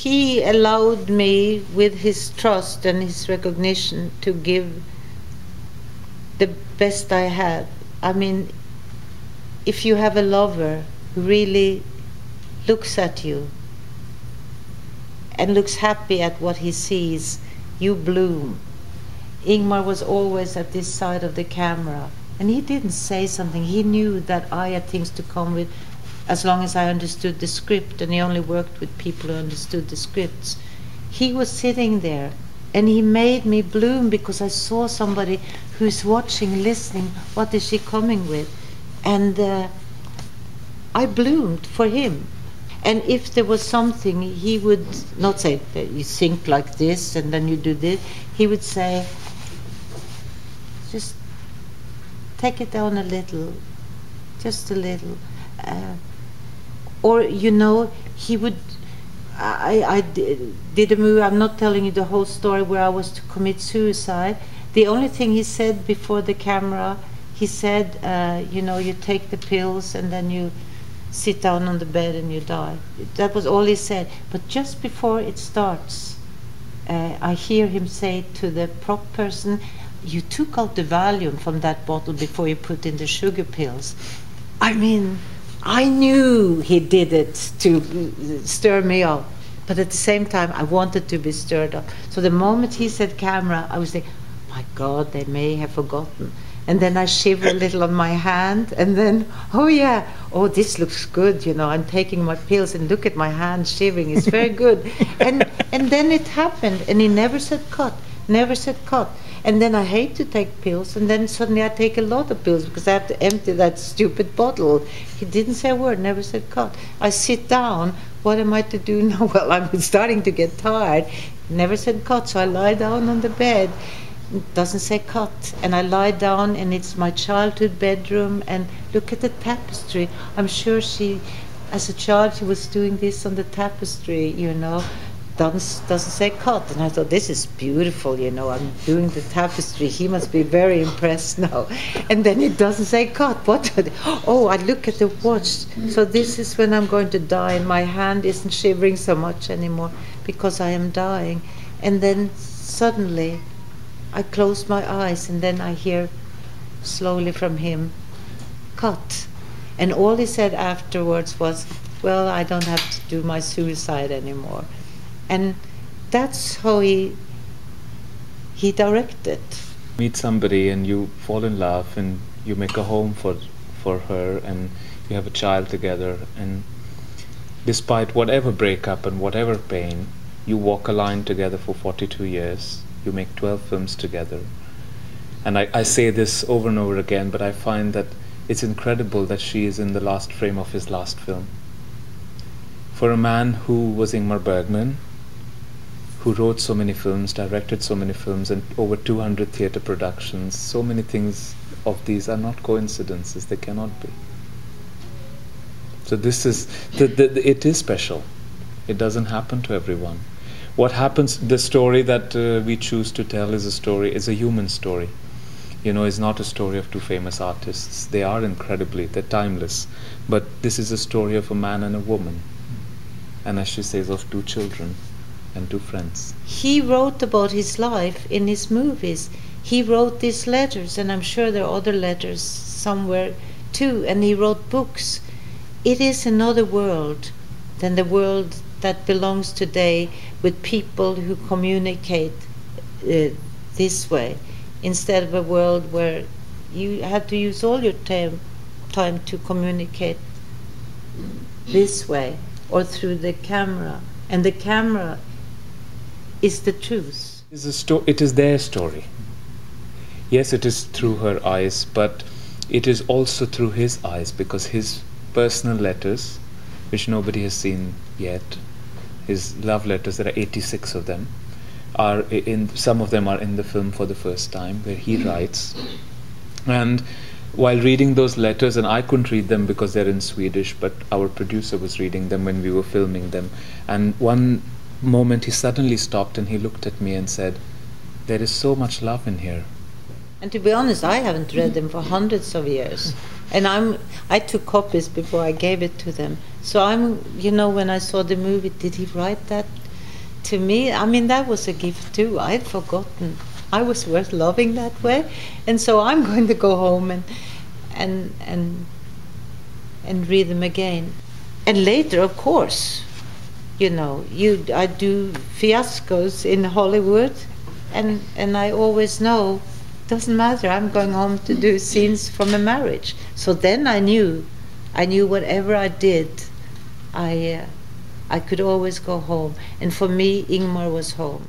he allowed me, with his trust and his recognition, to give the best I had. I mean, if you have a lover who really looks at you and looks happy at what he sees, you bloom. Ingmar was always at this side of the camera, and he didn't say something. He knew that I had things to come with, as long as I understood the script, and he only worked with people who understood the scripts. He was sitting there, and he made me bloom, because I saw somebody who's watching, listening, what is she coming with? And I bloomed for him. And if there was something, he would not say, you think like this, and then you do this. He would say, just take it down a little, just a little. Or, you know, he would, I did a movie, I'm not telling you the whole story, where I was to commit suicide. The only thing he said before the camera, he said, you know, you take the pills and then you sit down on the bed and you die. That was all he said. But just before it starts, I hear him say to the prop person, you took out the Valium from that bottle before you put in the sugar pills. I mean, I knew he did it to stir me up, but at the same time I wanted to be stirred up. So the moment he said camera, I was like, my God, they may have forgotten. And then I shiver a little on my hand, and then, oh yeah, oh, this looks good, you know, I'm taking my pills, and look at my hand shivering, it's very good. And then it happened, and he never said cut, never said cut. And then I hate to take pills, and then suddenly I take a lot of pills because I have to empty that stupid bottle. He didn't say a word, never said cut. I sit down, what am I to do now? Well, I'm starting to get tired. Never said cut, so I lie down on the bed. It doesn't say cut. And I lie down, and it's my childhood bedroom, and look at the tapestry. I'm sure she, as a child, she was doing this on the tapestry, you know. Doesn't say cut. And I thought, this is beautiful, you know, I'm doing the tapestry, he must be very impressed now. And then it doesn't say cut. What? Oh, I look at the watch, so this is when I'm going to die, and my hand isn't shivering so much anymore because I am dying. And then suddenly I close my eyes, and then I hear slowly from him, cut. And all he said afterwards was, well, I don't have to do my suicide anymore. And that's how he directed. Meet somebody and you fall in love and you make a home for her, and you have a child together, and despite whatever breakup and whatever pain, you walk a line together for 42 years, you make 12 films together. And I say this over and over again, but I find that it's incredible that she is in the last frame of his last film. For a man who was Ingmar Bergman, who wrote so many films, directed so many films, and over 200 theatre productions, so many things of these are not coincidences, they cannot be. So this is, it is special. It doesn't happen to everyone. What happens, the story that we choose to tell is a human story. You know, it's not a story of two famous artists. They are incredibly, they're timeless. But this is a story of a man and a woman. And as she says, of two children and two friends. He wrote about his life in his movies. He wrote these letters, and I'm sure there are other letters somewhere too, and he wrote books. It is another world than the world that belongs today, with people who communicate this way, instead of a world where you have to use all your time to communicate this way, or through the camera. And the camera is the truth. It is their story. Yes, it is through her eyes, but it is also through his eyes, because his personal letters, which nobody has seen yet, his love letters, there are 86 of them, some of them are in the film for the first time, where he writes. And while reading those letters, and I couldn't read them because they're in Swedish, but our producer was reading them when we were filming them, and one moment he suddenly stopped and he looked at me and said, there is so much love in here. And to be honest, I haven't read them for hundreds of years. And I took copies before I gave it to them. So you know, when I saw the movie, did he write that? to me, I mean, that was a gift too. I'd forgotten I was worth loving that way, and so I'm going to go home and read them again. And later, of course, you know, I do fiascos in Hollywood, and I always know, doesn't matter, I'm going home to do scenes from a marriage. So then I knew whatever I did, I could always go home. And for me, Ingmar was home.